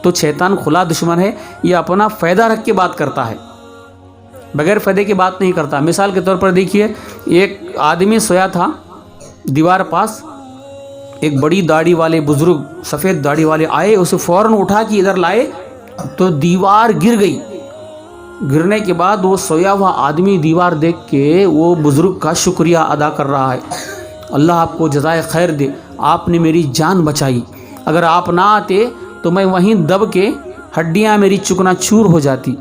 تو شیطان کھلا دشمن ہے، یہ اپنا فائدہ رکھ کے بات کرتا ہے، بغیر فائدے کی بات نہیں کرتا۔ مثال کے طور پر دیکھیے، ایک آدمی سویا تھا دیوار پاس، ایک بڑی داڑھی والے بزرگ سفید داڑھی والے آئے، اسے فوراً اٹھا کے ادھر لائے تو دیوار گر گئی۔ گرنے کے بعد وہ سویا ہوا آدمی دیوار دیکھ کے وہ بزرگ کا شکریہ ادا کر رہا ہے، اللہ آپ کو جزائے خیر دے، آپ نے میری جان بچائی، اگر آپ نہ آتے تو میں وہیں دب کے ہڈیاں میری چکنا چور ہو جاتی،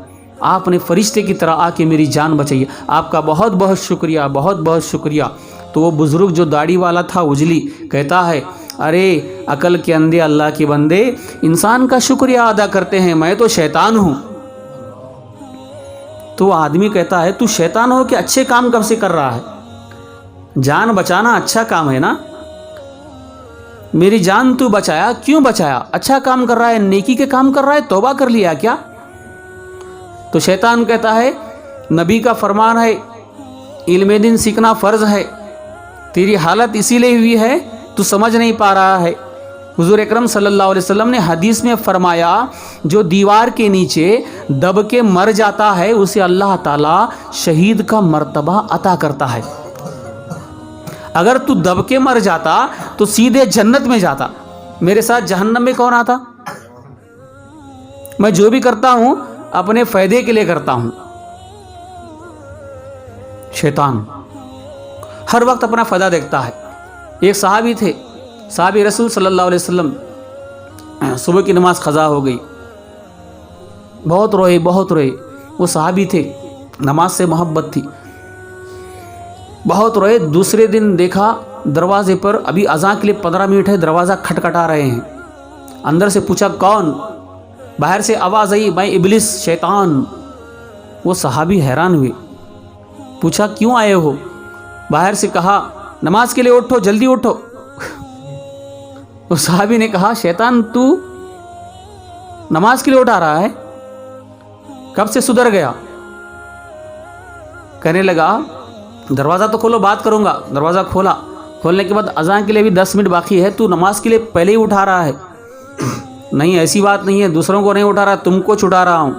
آپ نے فرشتے کی طرح آ کے میری جان بچائی، آپ کا بہت بہت شکریہ، بہت بہت شکریہ۔ تو وہ بزرگ جو داڑھی والا تھا اجلی کہتا ہے، ارے عقل کے اندھے اللہ کے بندے انسان کا شکریہ ادا کرتے ہیں، میں تو شیطان ہوں۔ تو وہ آدمی کہتا ہے، تو شیطان ہو کہ اچھے کام کب سے کر رہا ہے؟ جان بچانا اچھا کام ہے نا، میری جان تو بچایا، کیوں بچایا؟ اچھا کام کر رہا ہے، نیکی کے کام کر رہا ہے، توبہ کر لیا کیا؟ تو شیطان کہتا ہے، نبی کا فرمان ہے علم دین سیکھنا فرض ہے، تیری حالت اسی لیے ہوئی ہے تو سمجھ نہیں پا رہا ہے۔ حضور اکرم صلی اللہ علیہ وسلم نے حدیث میں فرمایا، جو دیوار کے نیچے دب کے مر جاتا ہے اسے اللہ تعالیٰ شہید کا مرتبہ عطا کرتا ہے۔ اگر تو دب کے مر جاتا تو سیدھے جنت میں جاتا، میرے ساتھ جہنم میں کون آتا؟ میں جو بھی کرتا ہوں اپنے فائدے کے لیے کرتا ہوں۔ شیطان ہر وقت اپنا فائدہ دیکھتا ہے۔ ایک صحابی تھے، صحابی رسول صلی اللہ علیہ وسلم، صبح کی نماز قضا ہو گئی، بہت روئے بہت روئے، وہ صحابی تھے، نماز سے محبت تھی، بہت روئے۔ دوسرے دن دیکھا دروازے پر، ابھی اذان کے لیے 15 منٹ ہے، دروازہ کھٹکھٹا رہے ہیں، اندر سے پوچھا کون؟ باہر سے آواز آئی، میں ابلیس شیطان۔ وہ صحابی حیران ہوئے، پوچھا کیوں آئے ہو؟ باہر سے کہا نماز کے لیے اٹھو، جلدی اٹھو۔ اس صحابی نے کہا شیطان تو نماز کے لیے اٹھا رہا ہے، کب سے سدھر گیا؟ کہنے لگا دروازہ تو کھولو، بات کروں گا۔ دروازہ کھولا، کھولنے کے بعد اذان کے لیے بھی 10 منٹ باقی ہے، تو نماز کے لیے پہلے ہی اٹھا رہا ہے؟ نہیں ایسی بات نہیں ہے، دوسروں کو نہیں اٹھا رہا، تم کو چھٹا رہا ہوں۔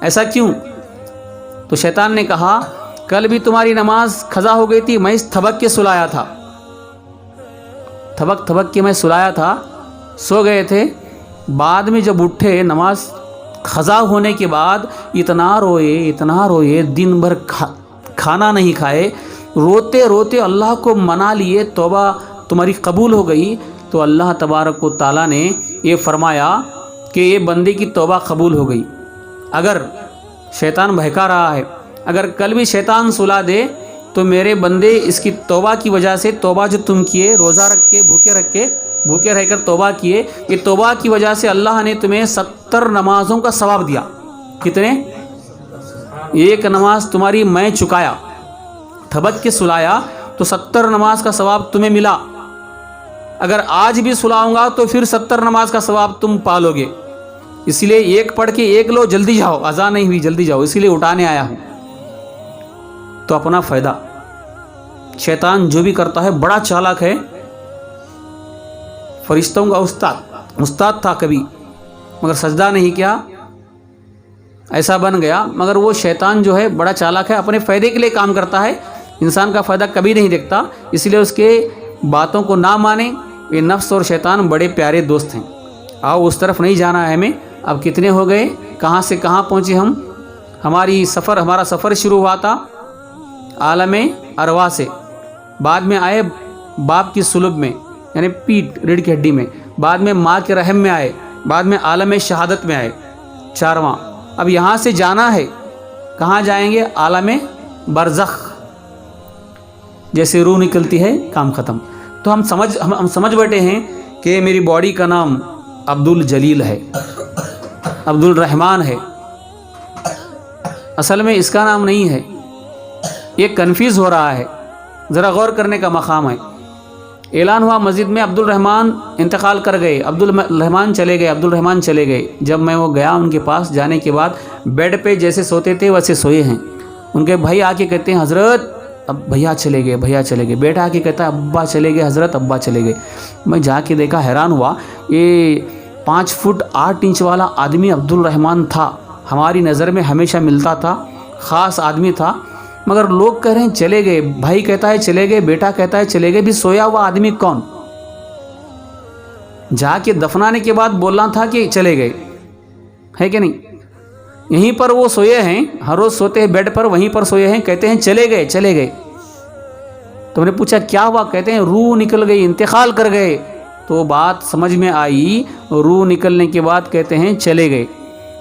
ایسا کیوں؟ تو شیطان نے کہا کل بھی تمہاری نماز قضا ہو گئی تھی، میں اس تھبک کے سلایا تھا، تھبک کے میں سلایا تھا، سو گئے تھے، بعد میں جب اٹھے نماز قضا ہونے کے بعد اتنا روئے، دن بھر کھانا نہیں کھائے، روتے روتے اللہ کو منا لیے، توبہ تمہاری قبول ہو گئی۔ تو اللہ تبارک و تعالیٰ نے یہ فرمایا کہ یہ بندے کی توبہ قبول ہو گئی۔ اگر شیطان بہکا رہا ہے، اگر کل بھی شیطان سلا دے تو میرے بندے اس کی توبہ کی وجہ سے، توبہ جو تم کیے، روزہ رکھ کے بھوکے رہ کر توبہ کیے، یہ توبہ کی وجہ سے اللہ نے تمہیں 70 نمازوں کا ثواب دیا۔ کتنے؟ ایک نماز تمہاری میں چکایا، تھبک کے سلایا تو 70 نماز کا ثواب تمہیں ملا۔ اگر آج بھی سلاؤں گا تو پھر 70 نماز کا ثواب تم پالو گے، اس لیے ایک پڑھ کے ایک لو، جلدی جاؤ، اذان نہیں ہوئی، جلدی جاؤ، اسی لیے اٹھانے آیا ہوں۔ تو اپنا فائدہ، شیطان جو بھی کرتا ہے بڑا چالاک ہے، فرشتوں کا استاد تھا کبھی، مگر سجدہ نہیں کیا، ایسا بن گیا۔ مگر وہ شیطان جو ہے بڑا چالاک ہے، اپنے فائدے کے لیے کام کرتا ہے، انسان کا فائدہ کبھی نہیں دیکھتا، اس لیے اس کے باتوں کو نہ مانیں۔ یہ نفس اور شیطان بڑے پیارے دوست ہیں۔ آؤ اس طرف نہیں جانا ہے ہمیں۔ اب کتنے ہو گئے، کہاں سے کہاں پہنچے ہم؟ ہمارا سفر شروع ہوا تھا عالم ارواح سے، بعد میں آئے باپ کی صلب میں، یعنی پیٹ ریڑھ کی ہڈی میں، بعد میں ماں کے رحم میں آئے، بعد میں عالم شہادت میں آئے، 4واں۔ اب یہاں سے جانا ہے، کہاں جائیں گے؟ عالم برزخ۔ جیسے روح نکلتی ہے کام ختم۔ تو ہم سمجھ بیٹھے ہیں کہ میری باڈی کا نام عبد الجلیل ہے، عبد الرحمن ہے، اصل میں اس کا نام نہیں ہے، یہ کنفیوز ہو رہا ہے، ذرا غور کرنے کا مقام ہے۔ اعلان ہوا مسجد میں عبد الرحمن انتقال کر گئے، عبد الرحمن چلے گئے۔ جب میں وہ گیا ان کے پاس، جانے کے بعد بیڈ پہ جیسے سوتے تھے ویسے سوئے ہیں، ان کے بھائی آ کے کہتے ہیں حضرت اب بھیا چلے گئے. بیٹا آ کے کہتا ہے ابا چلے گئے حضرت, ابا چلے گئے. میں جا کے دیکھا, حیران ہوا. یہ 5 فٹ 8 انچ والا آدمی عبد الرحمن تھا, ہماری نظر میں ہمیشہ ملتا تھا, خاص آدمی تھا, مگر لوگ کہہ رہے ہیں چلے گئے. بھائی کہتا ہے چلے گئے, بیٹا کہتا ہے چلے گئے. بھی سویا ہوا آدمی کون؟ جا کے دفنانے کے بعد بولنا تھا کہ چلے گئے, ہے کہ نہیں؟ یہیں پر وہ سوئے ہیں, ہر روز سوتے ہیں بیڈ پر, وہیں پر سوئے ہیں, کہتے ہیں چلے گئے. تو میں نے پوچھا کیا ہوا؟ کہتے ہیں روح نکل گئی, انتقال کر گئے. تو بات سمجھ میں آئی, روح نکلنے کے بعد کہتے ہیں چلے گئے.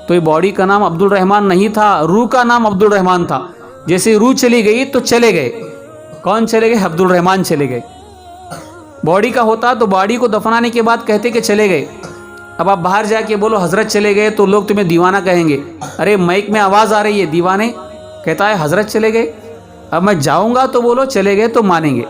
تو یہ باڈی کا نام عبد الرحمن نہیں تھا, روح کا نام عبد الرحمن تھا. جیسے روح چلی گئی تو چلے گئے. کون چلے گئے؟ عبد الرحمن چلے گئے. باڈی کا ہوتا تو باڈی کو دفنانے کے بعد کہتے کہ چلے گئے. اب آپ باہر جا کے بولو حضرت چلے گئے تو لوگ تمہیں دیوانہ کہیں گے. ارے مائک میں آواز آ رہی ہے, دیوانے کہتا ہے حضرت چلے گئے. اب میں جاؤں گا تو بولو چلے گئے تو مانیں گے.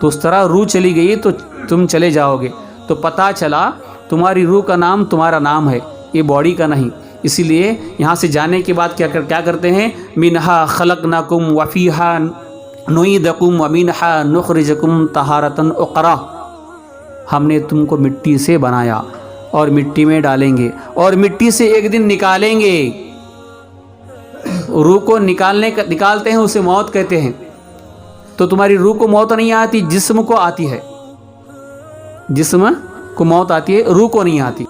تو اس طرح روح چلی گئی تو تم چلے جاؤ گے. تو پتہ چلا تمہاری روح کا نام تمہارا نام ہے, یہ باڈی کا نہیں. اسی لیے یہاں سے جانے کے بعد کیا کرتے ہیں؟ منہا خلقناکم وفیہا نعیدکم ومنہا نخرجکم طہارۃ اخری. ہم نے تم کو مٹی سے بنایا اور مٹی میں ڈالیں گے اور مٹی سے ایک دن نکالیں گے. روح کو نکالتے ہیں, اسے موت کہتے ہیں. تو تمہاری روح کو موت نہیں آتی, جسم کو آتی ہے. جسم کو موت آتی ہے, روح کو نہیں آتی.